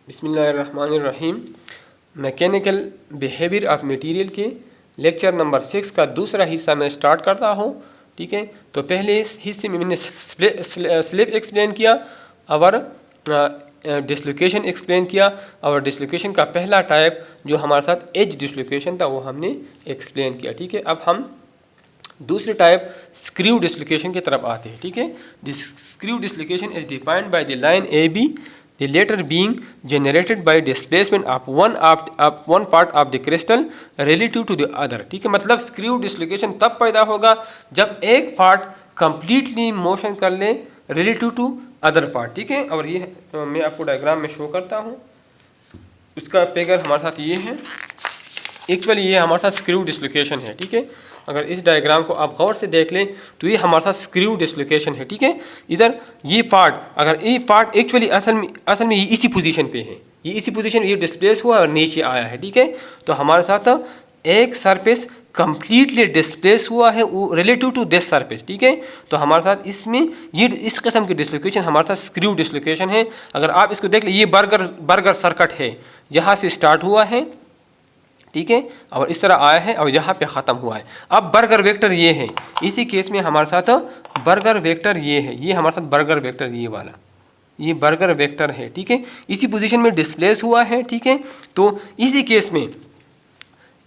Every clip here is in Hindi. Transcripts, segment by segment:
बिस्मिल्लाहिर्रहमानिर्रहीम। मैकेनिकल बिहेवियर ऑफ मटेरियल के लेक्चर नंबर 6 का दूसरा हिस्सा मैं स्टार्ट करता हूँ। ठीक है, तो पहले इस हिस्से में मैंने स्लिप एक्सप्लेन किया और डिसलोकेशन एक्सप्लेन किया और डिसलोकेशन का पहला टाइप जो हमारे साथ एज डिसलोकेशन था वो हमने एक्सप्लेन किया। ठीक है, अब हम दूसरे टाइप स्क्रू डिसलोकेशन की तरफ आते हैं। ठीक है, this screw dislocation is defined by the line A B, the latter being generated by displacement of one part of the crystal relative to the other। ठीक है, मतलब स्क्रू डिसलोकेशन तब पैदा होगा जब एक पार्ट कंप्लीटली मोशन कर ले रिलेटिव टू अदर पार्ट। ठीक है, और ये मैं आपको डायग्राम में शो करता हूँ। उसका फिगर हमारे साथ ये है। एक्चुअली ये हमारे साथ स्क्रू डिसलोकेशन है। ठीक है, अगर इस डायग्राम को आप गौर से देख लें तो ये हमारे साथ स्क्रू डिसलोकेशन है। ठीक है, इधर ये पार्ट, अगर ये पार्ट एक्चुअली असल में ये इसी पोजीशन पे है, ये इसी पोजीशन ये डिस्प्लेस हुआ और नीचे आया है। ठीक है, तो हमारे साथ एक सरफेस कंप्लीटली डिस्प्लेस हुआ है रिलेटिव टू दिस सरफेस। ठीक है, तो हमारे साथ इसमें ये इस किस्म की डिसलोकेशन हमारे साथ स्क्रू डिसलोकेशन है। अगर आप इसको देख लें, ये बर्गर सर्किट है, यहाँ से स्टार्ट हुआ है। ठीक है, और इस तरह आया है और यहाँ पे ख़त्म हुआ है। अब बर्गर वेक्टर ये है, इसी केस में हमारे साथ बर्गर वेक्टर ये है, ये हमारे साथ बर्गर वेक्टर ये वाला, ये बर्गर वेक्टर है। ठीक है, इसी पोजीशन में डिस्प्लेस हुआ है। ठीक है, तो इसी केस में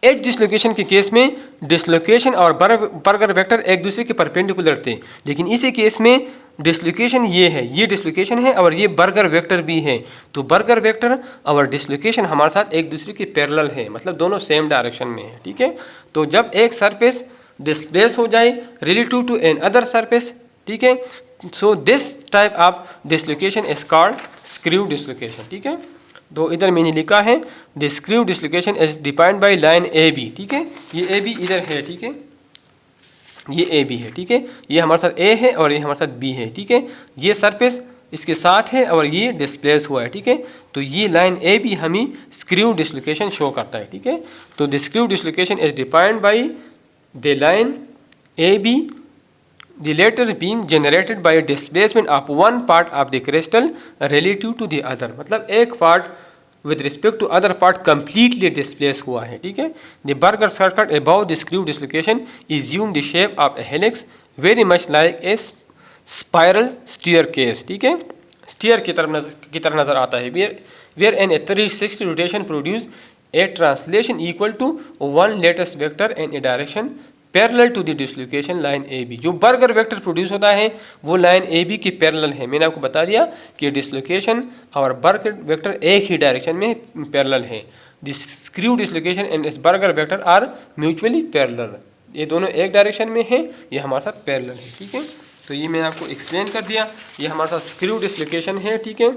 एज डिसलोकेशन के केस में डिसलोकेशन और बर्गर वेक्टर एक दूसरे के परपेंडिकुलर थे, लेकिन इसी केस में डिसलोकेशन ये है, ये डिसलोकेशन है और ये बर्गर वेक्टर भी है। तो बर्गर वेक्टर और डिसलोकेशन हमारे साथ एक दूसरे के पैरेलल है, मतलब दोनों सेम डायरेक्शन में है। ठीक है, तो जब एक सरफेस डिस्प्लेस हो जाए relative to another surface, ठीक है, so this type of dislocation is called screw dislocation. ठीक है, तो इधर मैंने लिखा है the screw dislocation is defined by line A B. ठीक है, ये ए बी इधर है। ठीक है, ये ए बी है। ठीक है, ये हमारे साथ ए है और ये हमारे साथ बी है। ठीक है, ये सरफेस इसके साथ है और ये डिस्प्लेस हुआ है। ठीक है, तो ये लाइन ए बी हमें स्क्रू डिसलोकेशन शो करता है। ठीक है, तो the screw dislocation is defined by the line A B, the latter being generated by displacement of one part of the crystal relative to the other। मतलब एक part with respect to other part completely displaced हुआ है। ठीक है, the burger circuit above the screw dislocation assume the shape of a helix very much like a spiral staircase। ठीक है, स्टीयर की तरह नजर आता है, where an 360 rotation produce a translation equal to one lattice vector in a direction parallel to the dislocation line A B. जो बर्गर वेक्टर प्रोड्यूस होता है वो लाइन ए बी के पैरेलल है। मैंने आपको बता दिया कि डिसलोकेशन और बर्गर वेक्टर एक ही डायरेक्शन में पैरेलल है। The screw dislocation and burger vector are mutually parallel, ये दोनों एक डायरेक्शन में है, ये हमारे साथ पैरेलल है। ठीक है, तो ये मैं आपको एक्सप्लेन कर दिया, ये हमारे साथ स्क्रू डिसलोकेशन है। ठीक है,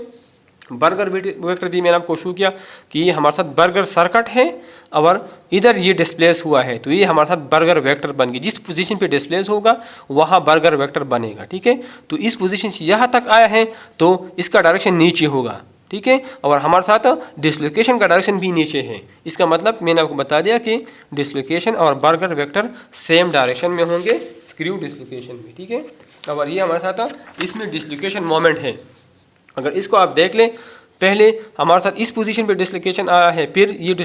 बर्गर वेक्टर भी मैंने आपको शो किया कि ये हमारे साथ बर्गर सर्किट है और इधर ये डिस्प्लेस हुआ है, तो ये हमारे साथ बर्गर वेक्टर बन गई। जिस पोजीशन पे डिस्प्लेस होगा वहाँ बर्गर वेक्टर बनेगा। ठीक है, तो इस पोजीशन से यहाँ तक आया है तो इसका डायरेक्शन नीचे होगा। ठीक है, और हमारे साथ डिसलोकेशन का डायरेक्शन भी नीचे है। इसका मतलब मैंने आपको बता दिया कि डिसलोकेशन और बर्गर वेक्टर सेम डायरेक्शन में होंगे स्क्रू डिसलोकेशन में। ठीक है, और ये हमारे साथ इसमें डिसलोकेशन मोमेंट है। अगर इसको आप देख लें, पहले हमारे साथ इस पोजीशन पे डिसलोकेशन आया है, फिर ये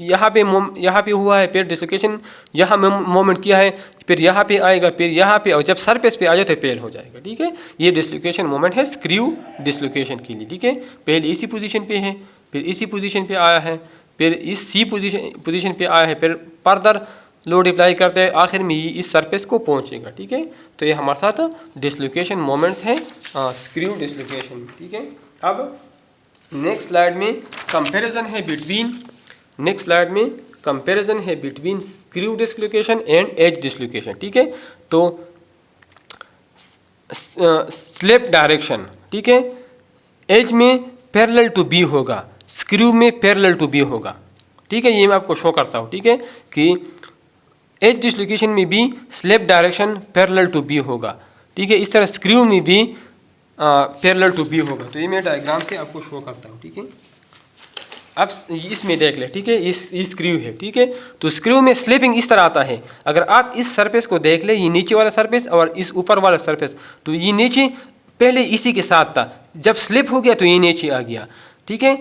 यहाँ पे हुआ है, फिर डिसलोकेशन यहाँ मोमेंट किया है, फिर यहाँ पे आएगा, फिर यहाँ पे, और जब सरफेस पे आ जाए तो फेल हो जाएगा। ठीक है, ये डिसलोकेशन मोमेंट है स्क्रू डिसलोकेशन के लिए। ठीक है, पहले इसी पोजीशन पे है, फिर इसी पोजीशन पे आया है, फिर इस सी पोजीशन पे आया है, फिर फर्दर लोड अप्लाई करते हैं, आखिर में ये इस सरफेस को पहुँचेगा। ठीक है, तो ये हमारे साथ डिसलोकेशन मोमेंट्स हैं स्क्रू डिसलोकेशन। ठीक है, अब नेक्स्ट स्लाइड में कंपैरिजन है between screw dislocation and edge dislocation. ठीक है, तो स्लिप डायरेक्शन, ठीक है, एज में पैरेलल टू बी होगा, स्क्रू में पैरेलल टू बी होगा। ठीक है, ये मैं आपको शो करता हूँ। ठीक है, कि एज डिसलोकेशन में भी slip direction parallel to B होगा। ठीक है, इस तरह स्क्रू में भी पैरेलल टू बी होगा। तो ये मैं डायग्राम से आपको शो करता हूँ। ठीक है, अब इसमें देख ले। ठीक है, इस स्क्रू है। ठीक है, तो स्क्रू में स्लिपिंग इस तरह आता है। अगर आप इस सरफेस को देख ले, ये नीचे वाला सरफेस और इस ऊपर वाला सरफेस, तो ये नीचे पहले इसी के साथ था, जब स्लिप हो गया तो ये नीचे आ गया। ठीक है।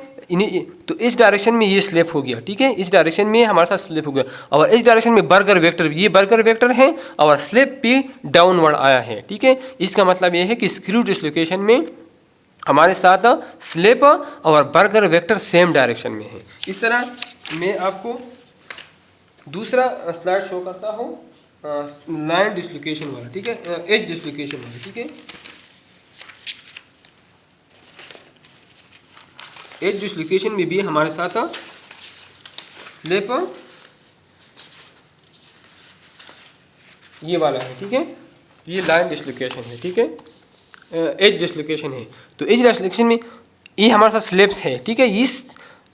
तो इस डायरेक्शन में ये स्लिप हो गया, ठीक है, इस डायरेक्शन में हमारे साथ स्लिप हो गया, और इस डायरेक्शन में बर्गर वेक्टर, ये बर्गर वेक्टर है और स्लिप भी डाउनवर्ड आया है, ठीक है। इसका मतलब ये है कि स्क्रू डिसलोकेशन में हमारे साथ स्लिप और बर्गर वेक्टर सेम डायरेक्शन में है। इस तरह मैं आपको दूसरा स्लाइड शो करता हूँ, लाइन डिसलोकेशन वाला, ठीक है, एज डिसलोकेशन वाला, ठीक है। एज डिसलोकेशन में भी हमारे साथ स्लिप ये वाला है, ठीक है, ये लाइन डिसलोकेशन है, ठीक है, एज डिसलोकेशन है। तो एज डिसलोकेशन में ये हमारे साथ स्लिप्स है, ठीक है, इस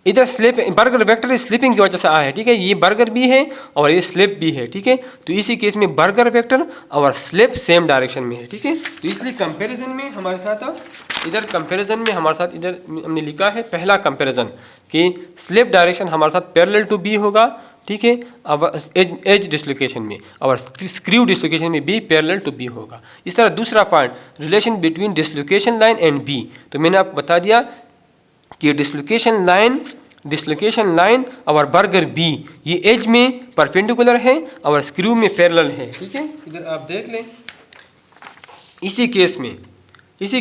इधर स्लिप बर्गर वेक्टर स्लिपिंग की वजह से आया है, ठीक है, ये बर्गर भी है और ये स्लिप भी है, ठीक है। तो इसी केस में बर्गर वेक्टर और स्लिप सेम डायरेक्शन में है, ठीक है। तो इसलिए कंपैरिजन में हमारे साथ इधर कंपैरिजन में हमारे साथ इधर हमने लिखा है पहला कंपैरिजन कि स्लिप डायरेक्शन हमारे साथ पैरेलल टू बी होगा, ठीक है, अब एज डिसलोकेशन में और स्क्रू डिसलोकेशन में भी पैरेलल टू बी होगा। इस तरह दूसरा point relation between dislocation line and B, तो मैंने आपको बता दिया कि डिसलोकेशन लाइन और बर्गर बी ये एज में परपेंडिकुलर है और स्क्रू में पैरेलल है, ठीक है। इधर आप देख लें, इसी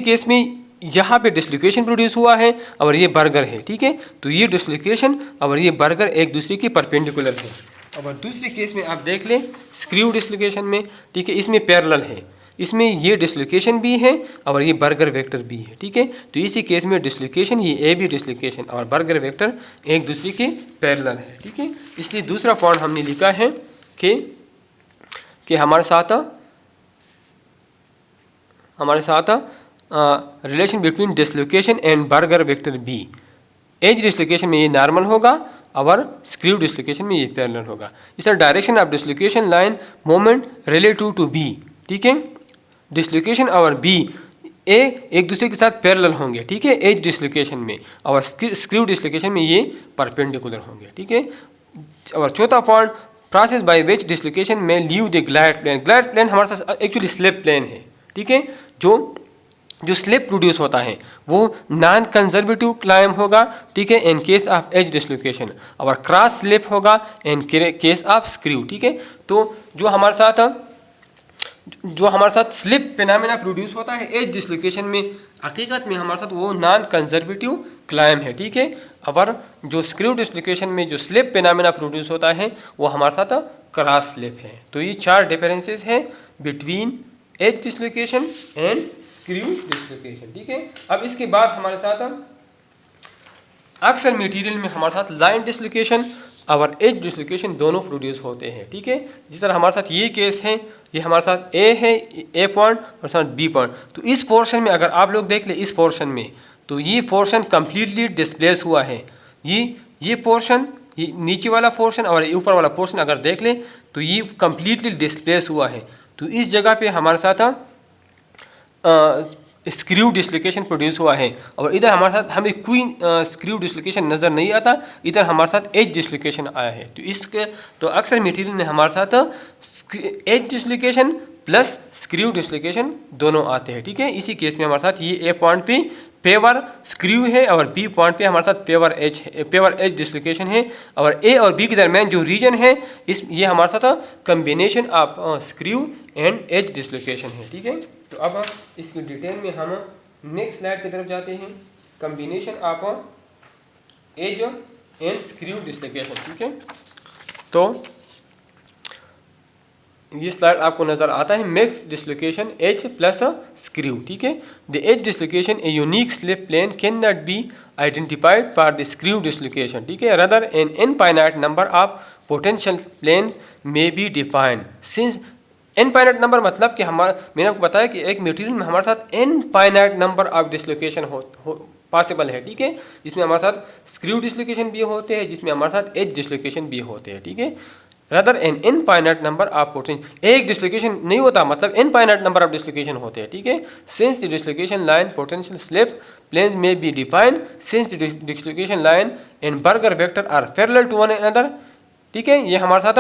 केस में यहाँ पे डिसलोकेशन प्रोड्यूस हुआ है और ये बर्गर है, ठीक है। तो ये डिसलोकेशन और ये बर्गर एक दूसरे के परपेंडिकुलर है। और दूसरे केस में आप देख लें स्क्रू डिसलोकेशन में, ठीक है, इसमें पैरेलल है, इसमें ये डिसलोकेशन भी है और ये बर्गर वेक्टर भी है, ठीक है। तो इसी केस में डिसलोकेशन, ये ए बी डिसलोकेशन और बर्गर वेक्टर एक दूसरे के पैरेलल है, ठीक है। इसलिए दूसरा पॉइंट हमने लिखा है कि हमारे साथ relation between dislocation and burger vector B, edge dislocation में ये नॉर्मल होगा और स्क्रू डिसलोकेशन में ये पैरेलल होगा। इस तरह direction of dislocation line moment relative to B, ठीक है, डिसलोकेशन और बी ए एक दूसरे के साथ पैरेलल होंगे, ठीक है, एज डिसलोकेशन में और स्क्रू डिसलोकेशन में ये परपेंडिकुलर होंगे, ठीक है। और चौथा point process by which dislocation में लीव द ग्लाइड प्लेन हमारे साथ एक्चुअली स्लिप प्लेन है, ठीक है। जो स्लिप प्रोड्यूस होता है वो नॉन कंजर्वेटिव क्लाइम होगा, ठीक है, in case of edge dislocation, और क्रॉस स्लिप होगा इन केस ऑफ स्क्रू, ठीक है। तो जो हमारे साथ स्लिप फिनोमेना प्रोड्यूस होता है एज डिसलोकेशन में, हकीकत में हमारे साथ वो नॉन कंजर्वेटिव क्लाइम है, ठीक है। और जो स्क्रू डिसलोकेशन में जो स्लिप फिनोमेना प्रोड्यूस होता है वो हमारे साथ क्रॉस स्लिप है। तो ये 4 डिफरेंसेस हैं between edge dislocation and screw dislocation, ठीक है। अब इसके बाद हमारे साथ अक्सर मटेरियल में हमारे साथ लाइन डिसलोकेशन और एज डिसलोकेशन दोनों प्रोड्यूस होते हैं, ठीक है। जिस तरह हमारे साथ ये केस है, ये हमारे साथ ए है, ए पॉइंट और साथ बी पॉइंट। तो इस पोर्शन में अगर आप लोग देख लें, इस पोर्शन में तो ये पोर्शन कम्प्लीटली डिस्प्लेस हुआ है, ये पोर्शन, ये नीचे वाला पोर्शन और ऊपर वाला पोर्शन अगर देख लें तो ये कम्प्लीटली डिस्प्लेस हुआ है। तो इस जगह पे हमारे साथ स्क्रू डिसलोकेशन प्रोड्यूस हुआ है और इधर हमारे साथ हमें कोई स्क्रू डिसलोकेशन नज़र नहीं आता, इधर हमारे साथ एज डिसलोकेशन आया है। तो अक्सर मटेरियल में हमारे साथ edge dislocation plus screw dislocation दोनों आते हैं, ठीक है। इसी केस में हमारे साथ ये ए पॉइंट पे पेवर स्क्रू है और बी पॉइंट पे हमारे साथ पेवर एज डिसलोकेशन है, और ए और बी के दरमियान जो रीजन है ये हमारे साथ combination of screw and edge dislocation है, ठीक है। तो अब इसकी डिटेल में हम नेक्स्ट स्लाइड की तरफ जाते हैं, combination of edge and screw dislocation, ठीक है। तो ये स्लाइड आपको नजर आता है, mix dislocation edge plus screw, ठीक है। The edge dislocation a unique slip plane can not be identified for the screw dislocation, ठीक है, rather an infinite number of potential planes may be defined since infinite number मतलब कि मैंने आपको बताया कि एक मटेरियल में हमारे साथ infinite number of dislocation possible है, ठीक है, जिसमें हमारे साथ स्क्रू डिसलोकेशन भी होते हैं, जिसमें हमारे साथ एज डिसलोकेशन भी होते हैं, ठीक है। Rather an infinite number of potential, एक डिसलोकेशन नहीं होता मतलब इनफाइनाइट नंबर ऑफ डिसलोकेशन होते हैं, ठीक है। Since the dislocation line potential slip planes में be defined since the dislocation line and burger vector are parallel to one another, ठीक है। ये हमारे साथ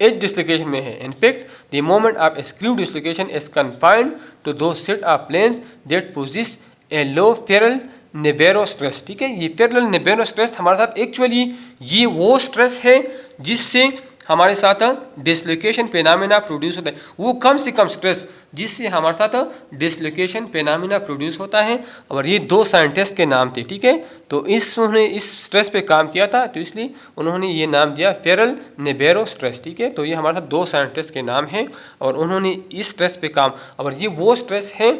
एज डिसलोकेशन में है। In fact the moment of screw dislocation is confined to दो set of planes that poses a low Peierls Nabarro stress. ठीक है, ये फेरल नेबेरो स्ट्रेस हमारे साथ एक्चुअली ये वो स्ट्रेस है जिससे हमारे साथ डिसलोकेशन फेनामिना प्रोड्यूस होता है। वो कम से कम स्ट्रेस जिससे हमारे साथ डिसलोकेशन फेनामिना प्रोड्यूस होता है। और ये दो साइंटिस्ट के नाम थे। ठीक है, तो उन्होंने इस स्ट्रेस पे काम किया था, तो इसलिए उन्होंने ये नाम दिया फेरल नेबेरो स्ट्रेस। ठीक है, तो ये हमारे साथ दो साइंटिस्ट के नाम हैं और उन्होंने इस स्ट्रेस पे काम, और ये वो स्ट्रेस है,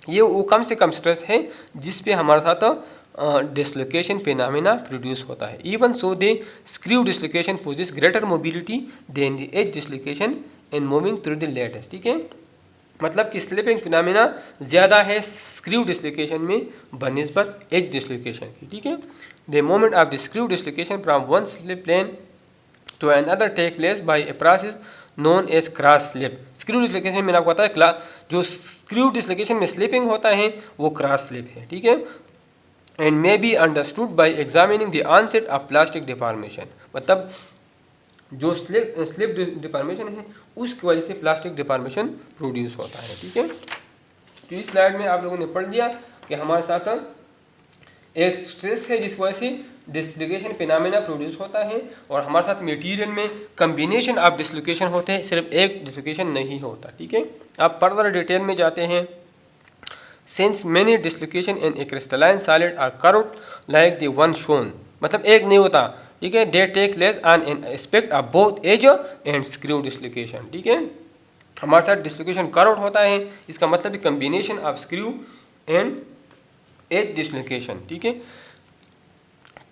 ये वो कम से कम स्ट्रेस है जिस पे हमारे साथ डिसलोकेशन फेनामिना प्रोड्यूस होता है। Even so the screw dislocation possess greater mobility than the edge dislocation in moving through the lattice. ठीक है, मतलब कि स्लिपिंग फिनोमेना ज़्यादा है स्क्रू डिसलोकेशन में बनिस्बत एज डिसलोकेशन की। ठीक है, the moment of the screw dislocation from one slip plane to another take place by a process known as cross slip. Screw dislocation में आपको पता है जो स्क्रू डिसलोकेशन में स्लिपिंग होता है वो क्रॉस स्लिप है। ठीक है, and may be understood by examining the onset of plastic deformation. मतलब जो स्लिप डिफॉर्मेशन है उसकी वजह से प्लास्टिक डिफॉर्मेशन प्रोड्यूस होता है। ठीक है, तो इस स्लाइड में आप लोगों ने पढ़ लिया कि हमारे साथ एक स्ट्रेस है जिसकी वजह से डिसलोकेशन फिनोमेना प्रोड्यूस होता है, और हमारे साथ मटेरियल में कम्बिनेशन ऑफ डिसलोकेशन होते हैं, सिर्फ एक डिसलोकेशन नहीं होता। ठीक है, आप फर्दर डिटेल में जाते हैं। Since many dislocation in a crystalline solid are curved like the one shown, मतलब एक नहीं होता। ठीक है, they take place on an aspect of both edge and screw dislocation. ठीक है, हमारे साथ डिसलोकेशन कर्व्ड होता है, इसका मतलब है combination of screw and edge dislocation. ठीक है,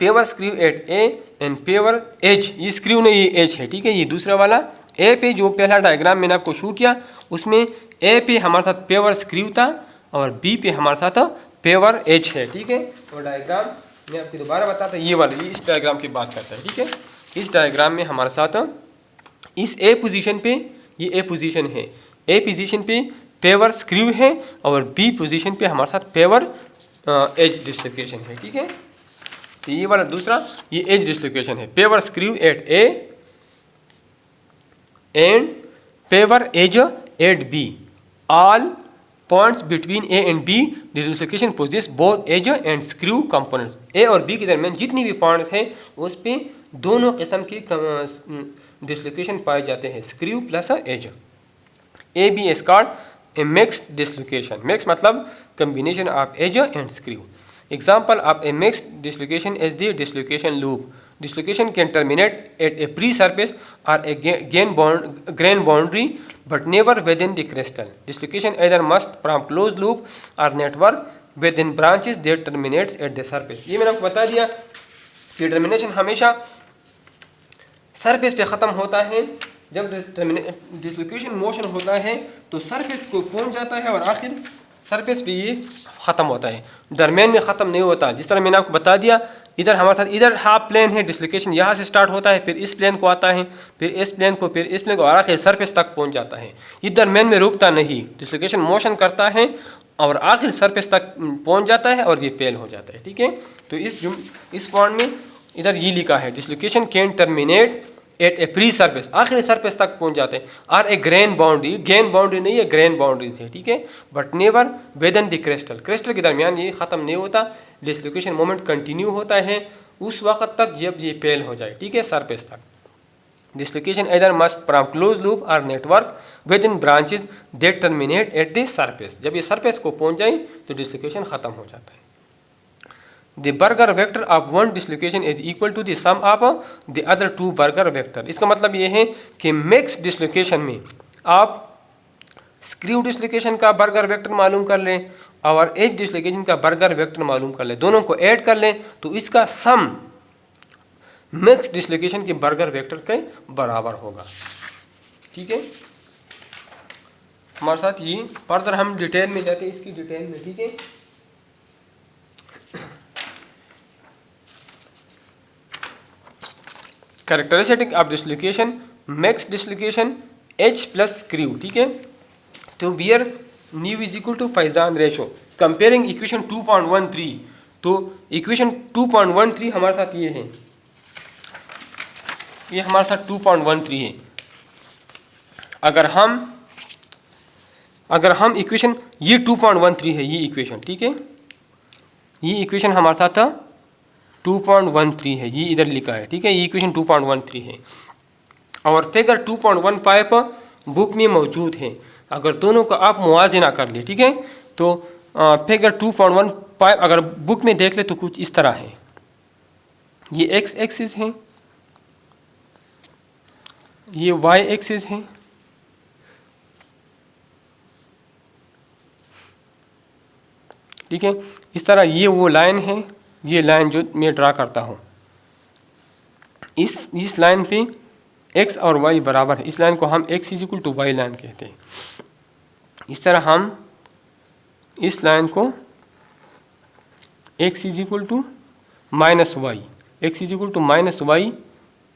pure screw at A and pure edge, ये स्क्रू नहीं ये एज है। ठीक है, ये दूसरा वाला ए पे जो पहला डायग्राम मैंने आपको शो किया उसमें ए पे हमारे साथ पेवर स्क्रू था और बी पे हमारे साथ पेवर एज है। ठीक है, तो डायग्राम मैं आपको दोबारा बताता, ये वाला ये इस डायग्राम की बात करता है। ठीक है, इस डायग्राम में हमारे साथ इस ए पोजीशन पे, ये ए पोजीशन है, ए पोजीशन पे पेवर स्क्रू है और बी पोजीशन पे हमारे साथ पेवर एज डिसलोकेशन है। ठीक है, तो ये वाला दूसरा ये एज डिसलोकेशन है, pure screw at A and pure edge at B, all points between A and B the dislocation poses both edge and screw components. A और बी के दरमियान जितनी भी पॉइंट्स हैं उस पे दोनों किस्म की डिसलोकेशन पाए जाते हैं, screw plus edge. A B is called a mixed dislocation. Mix मतलब combination of edge and screw. Example of a mixed dislocation is the dislocation loop. Dislocation can terminate at a pre-surface or a grain boundary, but never within the crystal. Dislocation either must from closed loop or network within branches that terminates at the surface. ये मैंने आपको बता दिया कि टर्मिनेशन हमेशा सरफेस पे ख़त्म होता है। जब डिसलोकेशन मोशन होता है तो सरफेस को पहुंच जाता है और आखिर सरफेस पे ये ख़त्म होता है, दरमियान में ख़त्म नहीं होता। जिस तरह मैंने आपको बता दिया, इधर हमारे साथ इधर हाफ प्लेन है, डिसलोकेशन यहाँ से स्टार्ट होता है, फिर इस प्लेन को आता है, फिर इस प्लेन को, फिर इस प्लेन को, और आखिर सरफेस तक पहुँच जाता है। ये दरमियान में रुकता नहीं, डिसलोकेशन मोशन करता है और आखिर सरफेस तक पहुँच जाता है और ये फेल हो जाता है। ठीक है, तो इस पॉइंट में इधर ये लिखा है dislocation can terminate at A pre surface, आखिरी सरफेस तक पहुंच जाते हैं, और ए ग्रेन बाउंड्री, गेन बाउंड्री नहीं है, ग्रेन बाउंड्रीज है। ठीक है, but never with in the crystal, crystal के दरमियान ये ख़त्म नहीं होता, डिसलोकेशन मोमेंट कंटिन्यू होता है उस वक्त तक जब ये फेल हो जाए। ठीक है, सरफेस तक। डिसलोकेशन इधर मस्ट फ्रॉम क्लोज लूप और network with in branches that terminate at the surface, जब ये सरफेस को पहुंच जाए तो डिसलोकेशन ख़त्म हो जाता है। The burger vector of one dislocation is equal to the sum of the other two burger vector। इसका मतलब ये है कि मिक्स डिसलोकेशन में आप स्क्रू डिसलोकेशन का बर्गर वेक्टर मालूम कर लें और एज डिसलोकेशन का बर्गर वेक्टर मालूम कर लें, दोनों को ऐड कर लें तो इसका सम मिक्स डिसलोकेशन के बर्गर वेक्टर के बराबर होगा। ठीक है, हमारे साथ ये फर्दर हम डिटेल में जाते हैं, इसकी डिटेल में। ठीक है, characteristic of dislocation, mix dislocation, edge plus screw. ठीक है, तो where nu is equal to Poisson ratio, comparing equation 2.13। तो इक्वेशन 2.13 हमारे साथ ये है, ये हमारे साथ 2.13 है। अगर हम इक्वेशन, ये 2.13 है ये इक्वेशन। ठीक है, ये इक्वेशन हमारे साथ 2.13 है, ये इधर लिखा है, ठीक है, ये इक्वेशन 2.13 है। और फिगर 2.15 बुक में मौजूद है। अगर दोनों का आप मुआजना कर ले, ठीक है, तो फिगर 2.15 अगर बुक में देख ले तो कुछ इस तरह है। ये एक्स एक्सिस है, ये वाई एक्सिस है, ठीक है। इस तरह ये वो लाइन है, ये लाइन जो मैं ड्रा करता हूँ, इस लाइन पे x और y बराबर है। इस लाइन को हम x is equal to y line कहते हैं। इस तरह हम इस लाइन को x is equal to minus y, x is equal to minus y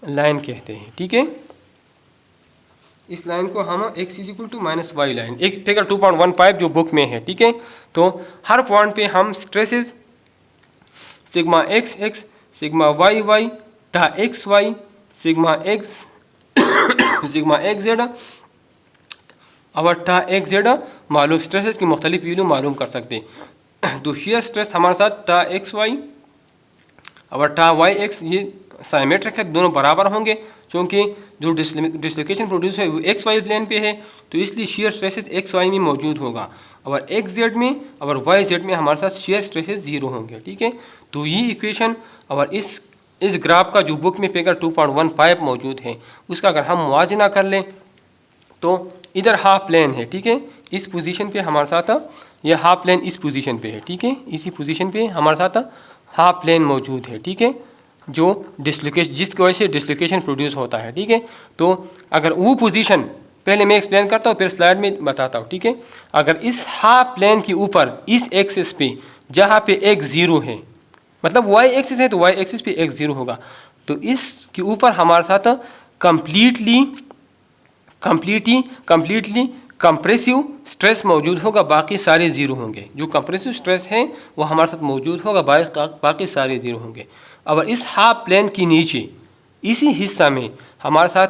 line कहते हैं, ठीक है। इस लाइन को हम x is equal to minus y line, एक फिगर 2.15 जो बुक में है, ठीक है। तो हर पॉइंट पे हम stresses sigma X X, sigma Y Y, tau X Y, sigma X sigma X Z और टा एक्स जेड मालूम स्ट्रेसेस की मुख्तलिफ वैल्यू मालूम कर सकते हैं। तो शेयर स्ट्रेस हमारे साथ टा एक्स वाई और टा वाई एक्स ये साइमेट्रिक है, दोनों बराबर होंगे, क्योंकि जो डिसलोकेशन प्रोड्यूस है वो एक्स वाई प्लेन पे है, तो इसलिए शेयर स्ट्रेसेस एक्स वाई में मौजूद होगा। और एक्स जेड में और वाई जेड में हमारे साथ शेयर स्ट्रेसेस जीरो होंगे, ठीक है। तो ये इक्वेशन और इस ग्राफ का जो बुक में फिगर 2.15 मौजूद है उसका अगर हम मुआजना कर लें तो इधर हाफ प्लेन है, ठीक है, इस पोजीशन पे हमारे साथ ये हाफ प्लेन इस पोजीशन पे है, ठीक है, इसी पोजीशन पे हमारे साथ हाफ प्लेन मौजूद है, ठीक है, जो डिसलोकेशन जिसकी वजह से डिसलोकेशन प्रोड्यूस होता है, ठीक है। तो अगर वो पोजीशन पहले मैं एक्सप्लेन करता हूँ फिर स्लाइड में बताता हूँ, ठीक है। अगर इस हाफ प्लेन के ऊपर इस एक्सिस पे जहाँ पे x जीरो है, मतलब y एक्सिस है तो y एक्सिस पे x जीरो होगा, तो इसके ऊपर हमारे साथ कम्प्लीटली कंप्रेसिव स्ट्रेस मौजूद होगा, बाकी सारे ज़ीरो होंगे। जो कंप्रेसिव स्ट्रेस है वो हमारे साथ मौजूद होगा, बाकी सारे ज़ीरो होंगे। अब इस हाफ प्लेन के नीचे इसी हिस्सा में हमारे साथ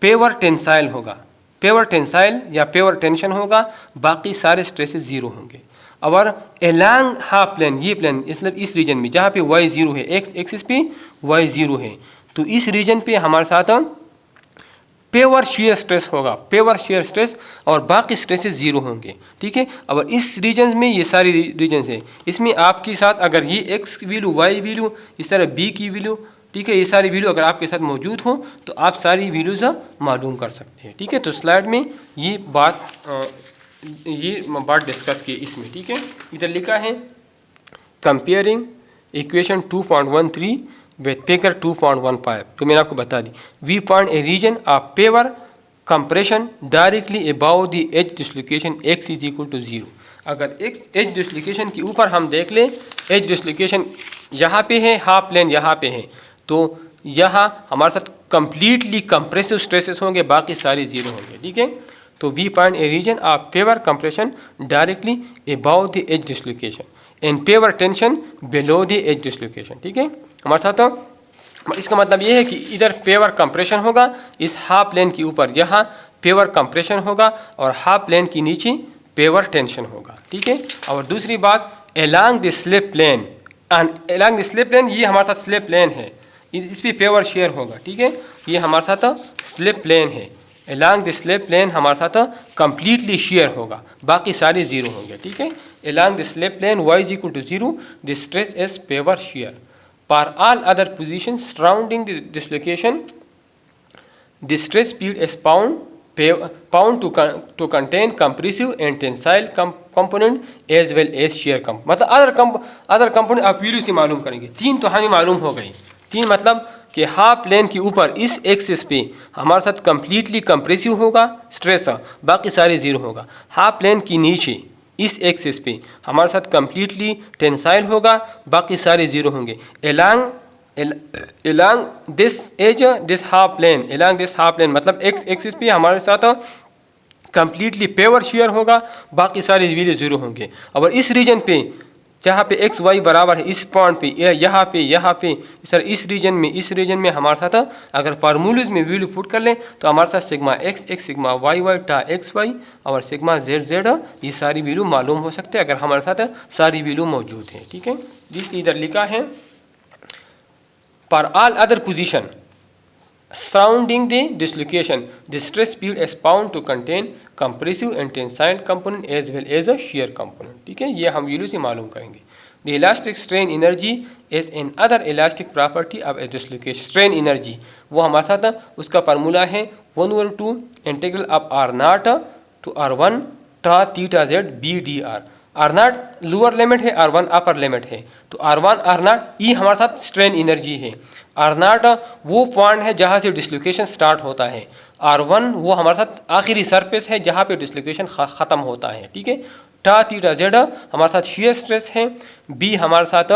पेवर टेंसाइल होगा, पेवर टेंसाइल या पेवर टेंशन होगा, बाकी सारे स्ट्रेसेस ज़ीरो होंगे। और एलांग हाफ प्लेन, ये प्लेन मतलब इस रीजन में जहाँ पे y जीरो है, एक्स एक्सिस पे y जीरो है, तो इस रीजन पे हमारे साथ पेवर शेयर स्ट्रेस होगा, पेवर शेयर स्ट्रेस, और बाकी स्ट्रेसेस जीरो होंगे, ठीक है। अब इस रीजन में ये सारी रीजन है, इसमें आपके साथ अगर ये x वैल्यू y वैल्यू इस तरह b की वैल्यू, ठीक है, ये सारी वैल्यू अगर आपके साथ मौजूद हो तो आप सारी वैल्यूज़ मालूम कर सकते हैं, ठीक है। तो स्लाइड में ये बात डिस्कस की इसमें, ठीक है। इधर लिखा है कंपेयरिंग इक्वेशन 2.13 विथ फिगर 2.15, जो मैंने आपको बता दी। We find a region of pure compression directly above the edge dislocation x is equal to 0। अगर एज डिसलोकेशन के ऊपर हम देख लें, एज डिसलोकेशन यहाँ पे है, हाफ प्लेन यहाँ पे है, तो यहाँ हमारे साथ कम्प्लीटली कंप्रेसिव स्ट्रेसेस होंगे, बाकी सारे ज़ीरो होंगे, ठीक है। तो we find a region of pure compression directly above the edge dislocation and pure tension below the edge dislocation, ठीक है। हमारे साथ तो इसका मतलब ये है कि इधर पेवर कंप्रेशन होगा इस हाफ प्लेन के ऊपर, यहाँ पेवर कंप्रेशन होगा और हाफ प्लेन के नीचे पेवर टेंशन होगा, ठीक है। और दूसरी बात along the slip plane, along the slip plane ये हमारे साथ स्लिप प्लेन है, इस पर पेवर शेयर होगा, ठीक है। ये हमारे साथ स्लिप प्लेन है, एलॉन्ग द स्लिप प्लेन हमारे साथ कम्प्लीटली शेयर होगा, बाकी सारे जीरो होंगे, ठीक है। Along the slip plane y is equal to 0, the stress is pure shear. For all other positions surrounding the dislocation, the stress field is found to contain compressive and tensile component as well as shear component। मतलब अदर कंपोनेंट आप वैल्यू से मालूम करेंगे। तीन तो हमें मालूम हो गई, तीन मतलब कि हाफ प्लेन के ऊपर इस एक्सिस पे हमारे साथ कम्प्लीटली कंप्रेसिव होगा स्ट्रेस, बाकी सारे जीरो होगा। हाफ प्लेन के नीचे इस एक्सिस पे हमारे साथ कम्प्लीटली टेंसाइल होगा, बाकी सारे जीरो होंगे। एलॉन्ग दिस हाफ प्लेन मतलब एक्स एक्सिस पे हमारे साथ कम्प्लीटली पेवर शेयर होगा, बाकी सारे वैल्यू जीरो होंगे। और इस रीजन पे जहाँ पे एक्स वाई बराबर है इस पॉइंट पे, यहाँ पे सर इस रीजन में हमारे साथ अगर फार्मूलेज में वैल्यू पुट कर लें तो हमारे साथ sigma X sigma Y tau X Y और सिग्मा जेड ये सारी वैल्यू मालूम हो सकते हैं अगर हमारे साथ सारी वैल्यू मौजूद है। ठीक है, इसलिए इधर लिखा है पर all other position surrounding the dislocation, the stress field is bound to contain compressive and tensile component as well as a shear component। ठीक है, ये हम वैल्यू से मालूम करेंगे। The elastic strain energy is an other elastic property of a dislocation। strain energy वो हमारे साथ उसका फार्मूला है 1/2 integral of R0 to R1 टा theta z b d r. R0 lower limit है, R1 अपर लिमिट है, तो R1 R0 ये हमारे साथ स्ट्रेन एनर्जी है। R0 वो पॉइंट है जहाँ से डिसलोकेशन स्टार्ट होता है, R1 वो हमारे साथ आखिरी सरफेस है जहाँ पे डिसलोकेशन ख़त्म होता है। ठीक है, टा थीटा जेड हमारे साथ शियर स्ट्रेस है, बी हमारे साथ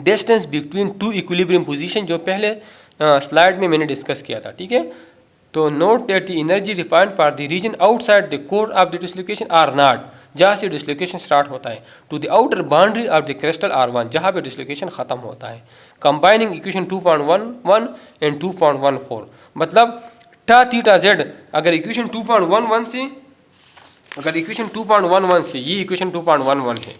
distance between two equilibrium position जो पहले स्लाइड में मैंने डिस्कस किया था। ठीक है, तो note that the energy defined for the region outside the core of the dislocation R0 जहाँ से डिसलोकेशन स्टार्ट होता है to the outer boundary of the crystal R1 जहाँ पे डिसलोकेशन ख़त्म होता है। कंबाइनिंग इक्वेशन 2.11 एंड 2.14 मतलब टा थीटा जेड अगर इक्वेशन 2.11 से ये इक्वेशन 2.11 है,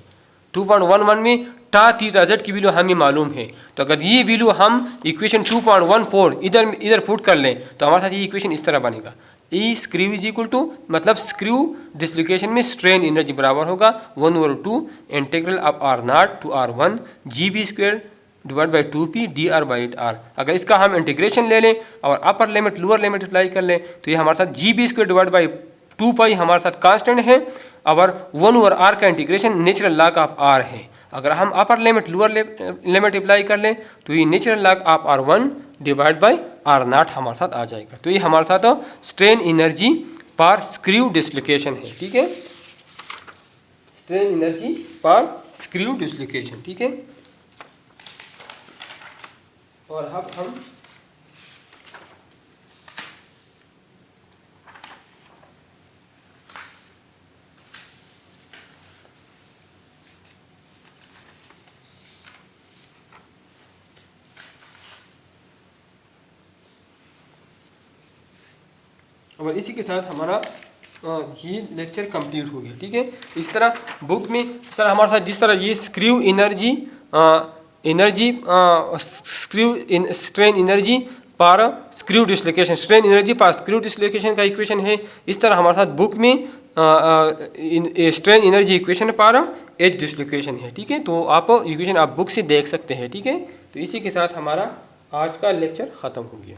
2.11 में टा थीटा जेड की वैल्यू हमें मालूम है, तो अगर ये वैल्यू हम इक्वेशन 2.14 इधर पुट कर लें तो हमारे साथ ये इक्वेशन इस तरह बनेगा। ई स्क्रू इज इक्वल टू मतलब स्क्रू डिसलोकेशन में स्ट्रेन एनर्जी बराबर होगा 1/2 integral of R0 to R1 GB² divide by 2p dr/r। अगर इसका हम इंटीग्रेशन ले लें और upper limit lower limit apply कर लें तो ये हमारे साथ GB² डिवाइड बाई 2 हमारे साथ कांस्टेंट है और 1/r का integration natural log of r है। अगर हम upper limit lower limit apply कर लें तो ये natural log of R1 divide by R0 हमारे साथ आ जाएगा। तो ये हमारे साथ स्ट्रेन एनर्जी पर स्क्रू डिसलोकेशन है। ठीक है, स्ट्रेन एनर्जी पर स्क्रू डिसलोकेशन। ठीक है, और अब हम और इसी के साथ हमारा ये लेक्चर कंप्लीट हो गया। ठीक है, इस तरह बुक में सर हमारे साथ जिस तरह ये स्क्रू स्ट्रेन एनर्जी पर स्क्रू डिसलोकेशन, स्ट्रेन एनर्जी पर स्क्रू डिसलोकेशन का इक्वेशन है, इस तरह हमारे साथ बुक में स्ट्रेन एनर्जी इक्वेशन पर एज डिसलोकेशन है। ठीक है, तो आप इक्वेशन आप बुक से देख सकते हैं। ठीक है, तो इसी के साथ हमारा आज का लेक्चर ख़त्म हो गया।